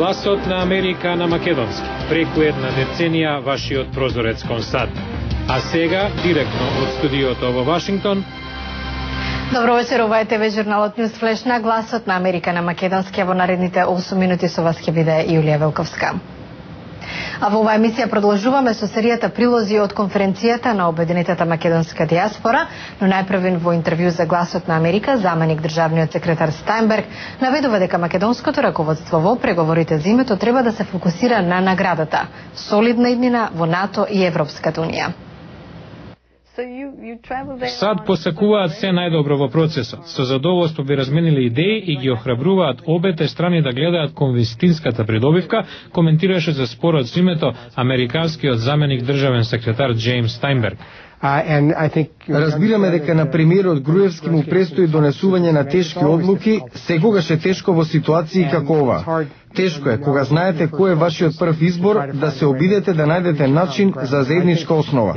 Гласот на Америка на македонски. Преку една деценија вашиот прозорец кон САД. А сега, директно од студиото во Вашингтон. Добро вечер, ова е ТВ журналот Ньюс Флеш на Гласот на Америка на македонски. Во наредните 8 минути со вас ќе биде Јулија Велковска. А во оваа емисија продолжуваме со серијата прилози од конференцијата на Обединетата македонска диаспора, но најпрвен во интервју за Гласот на Америка, заменик државниот секретар Стајнберг наведува дека македонското раководство во преговорите за името треба да се фокусира на наградата, солидна иднина во НАТО и Европската унија. САД посакуваат се најдобро во процесот. Со задоволство би разменили идеи и ги охрабруваат обете страни да гледаат кон вистинската придобивка, коментираше за спорот со името американскиот заменик државен секретар Џејмс Стајнберг. Разбираме дека на премиерот Груевски му престои донесување на тешки одлуки, секогаш е тешко во ситуации како ова. Тешко е, кога знаете кој е вашиот прв избор, да се обидете да најдете начин за заедничка основа.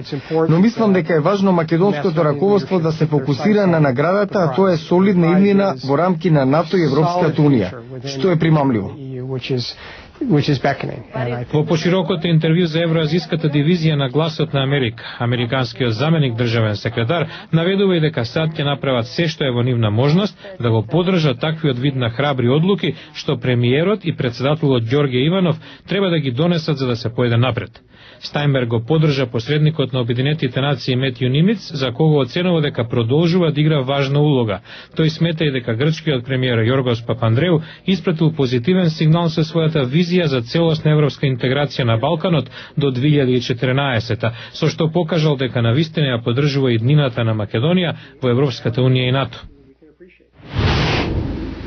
Но мислам дека е важно македонското раководство да се фокусира на наградата, а тоа е солидна иднина во рамки на НАТО и Европската унија, што е примамливо. Во поширокото интервју за Евроазиската дивизија на Гласот на Америка, американскиот заменик државен секретар наведува и дека САД ќе направат се што е во нивна можност да го поддржат таквиот вид на храбри одлуки што премиерот и председателот Ѓорѓе Иванов треба да ги донесат за да се поеде напред. Стајнберг го поддржа посредникот на Обединетите нации Метју Нимиц, за кого оценува дека продолжува да игра важна улога. Тој смета и дека грчкиот премиер Јоргос Папандреу испратил позитивен сигнал со својата визија за целосна европска интеграција на Балканот до 2014, со што покажал дека навистина ја поддржува иднината на Македонија во Европската унија и НАТО.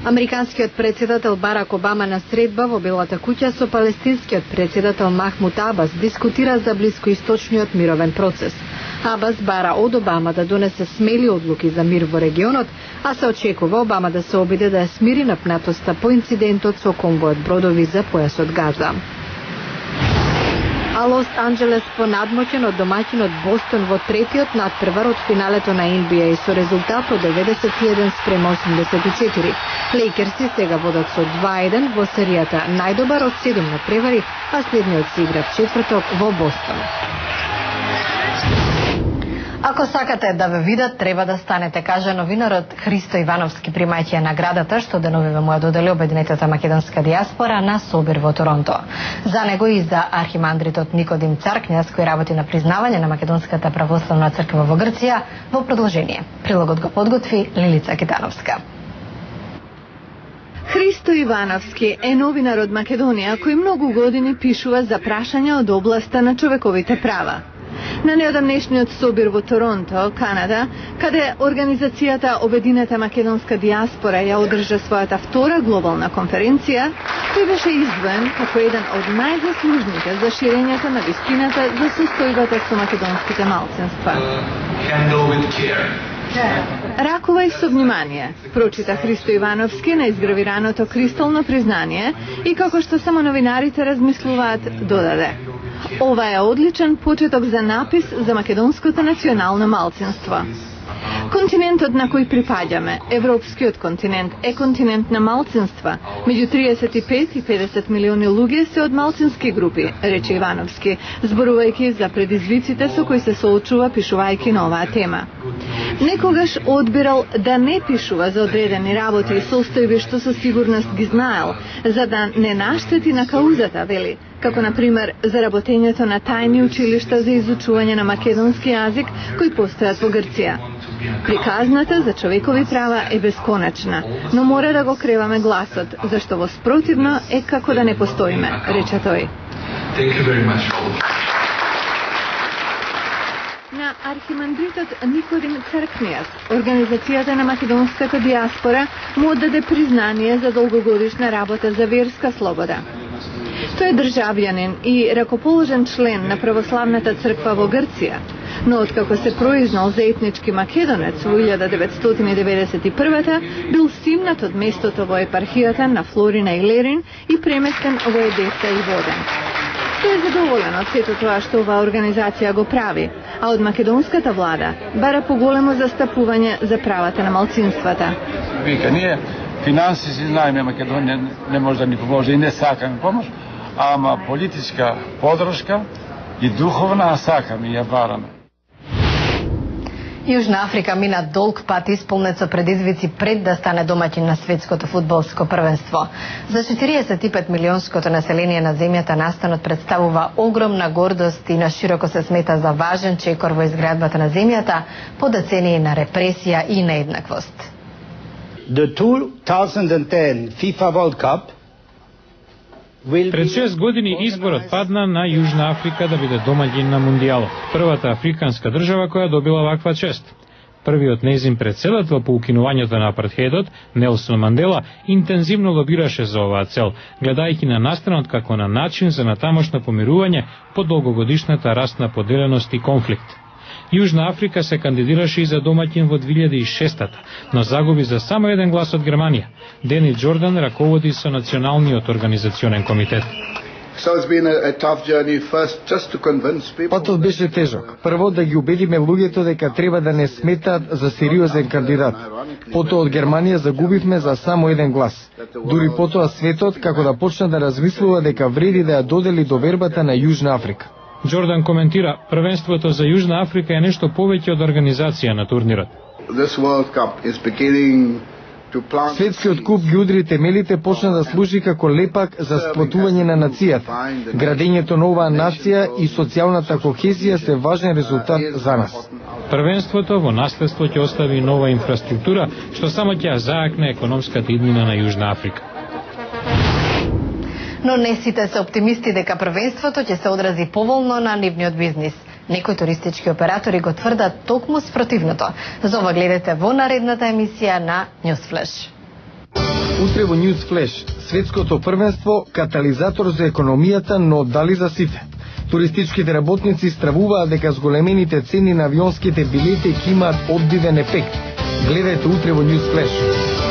Американскиот председател Барак Обама на средба во Белата куќа со палестинскиот председател Махмуд Абас дискутира за блискоисточниот мировен процес. Абас бара од Обама да донесе смели одлуки за мир во регионот, а се очекува Обама да се обиде да ја смири напнатоста по инцидентот со конвојот бродови за појасот Газа. А Лос Анџелес понадмоќен од домаќинот Бостон во третиот надпревар од финалето на NBA со резултат од 91-84. Лейкерси сега водат со 2-1 во серијата најдобар од 7 надпревари, а следниот се игра в четврток во Бостон. Ако сакате да ве видат, треба да станете, кажа новинарот Христо Ивановски, примајќи ја наградата што деновиве му ја додели Обединетата македонска диаспора на собир во Торонто. За него и за архимандритот Никодим Царкњас, кој работи на признавање на Македонската православна црква во Грција, во продолжение. Прилогот го подготви Лилица Китановска. Христо Ивановски е новинар од Македонија кој многу години пишува за прашања од областа на човековите права. На неодамнешниот собир во Торонто, Канада, каде организацијата Обединета македонска диаспора ја одржа својата втора глобална конференција, тој беше издвоен како еден од најзаслужните за ширењето на вистината за состојбата со македонските малцинства. Ракувај со внимание, прочита Христо Ивановски на изгравираното кристално признание и како што само новинарите размислуваат, додаде: ова е одличен почеток за напис за македонското национално малцинство. Континентот на кој припаѓаме, европскиот континент, е континент на малцинства. Меѓу 35 и 50 милиони луѓе се од малцински групи, рече Ивановски, зборувајќи за предизвиците со кои се соочува пишувајќи на оваа тема. Некогаш одбирал да не пишува за одредени работи и состојби што со сигурност ги знаел, за да не наштети на каузата, вели, како на пример за работењето на тајни училишта за изучување на македонски јазик кои постојат во Грција. Приказната за човекови права е бесконачна, но мора да го креваме гласот, зашто во спротивно е како да не постоиме, рече тој. На архимандритот Никодим Царкњас, организацијата на македонската диаспора му отдаде признание за долгогодишна работа за верска слобода. Тој е државјанин и ракоположен член на православната црква во Грција, но откако се произнал за етнички македонец во 1991 бил симнат од местото во епархијата на Флорина и Лерин и преместен во Едеса и Воден. Тој е задоволен од сето тоа што оваа организација го прави, а од македонската влада бара поголемо застапување за правата на малцинствата. Вика, ние Финансиски знаеме Македонија не може да ни поможе и не сакаме помош, ама политичка подршка и духовна сакаме и ја бараме. Јужна Африка мина долг пат исполнет со предизвици пред да стане домаќин на светското фудбалско првенство. За 45 милионското население на земјата настанот представува огромна гордост и нашироко се смета за важен чекор во изградбата на земјата по децении на репресија и нееднаквост. The 2010 FIFA World Cup Пред 6 години изборот падна на Јужна Африка да биде домаќин на Мундијалот, првата африканска држава која добила ваква чест. Првиот нејзин претседател по укинувањето на апартхеидот, Нелсон Мандела, интензивно лобираше за оваа цел, гледајќи на настанот како на начин за натамошно помирување по долгогодишната расна поделеност и конфликт. Јужна Африка се кандидираше и за домаќин во 2006-та, но загуби за само еден глас од Германија. Дени Джордан раководи со Националниот организационен комитет. Патот беше тежок. Прво да ги убедиме луѓето дека треба да не сметаат за сериозен кандидат. Потоа од Германија загубивме за само еден глас. Дури потоа светот како да почна да размислува дека вреди да ја додели довербата на Јужна Африка. Джордан коментира, првенството за Јужна Африка е нешто повеќе од организација на турнирот. Светскиот куп ги удри темелите, почна да служи како лепак за сплотување на нацијата. Градењето на оваа нација и социјалната кохезија се важен резултат за нас. Првенството во наследство ќе остави нова инфраструктура, што само ќе заакне економската иднина на Јужна Африка. Но не сите се оптимисти дека првенството ќе се одрази поволно на нивниот бизнис. Некои туристички оператори го тврдат токму спротивното. За ова гледате во наредната емисија на Newsflash. Утре во Newsflash, светското првенство катализатор за економијата, но дали за сите? Туристичките работници стравуваат дека зголемените цени на авионските билети ќе имаат одбивен ефект. Гледајте утре во Newsflash.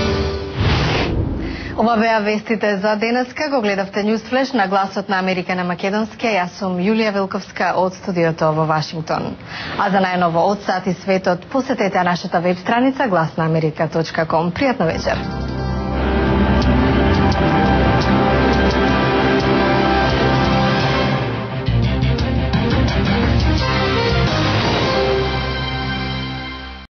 Ова беа вестите за денеска. Го гледавте Newsflash на Гласот на Америка на македонски. Јас сум Јулија Велковска од студиото во Вашингтон. А за најново од САД и светот посетете нашата веб страница glaснaamerika.com. Пријатна вечер.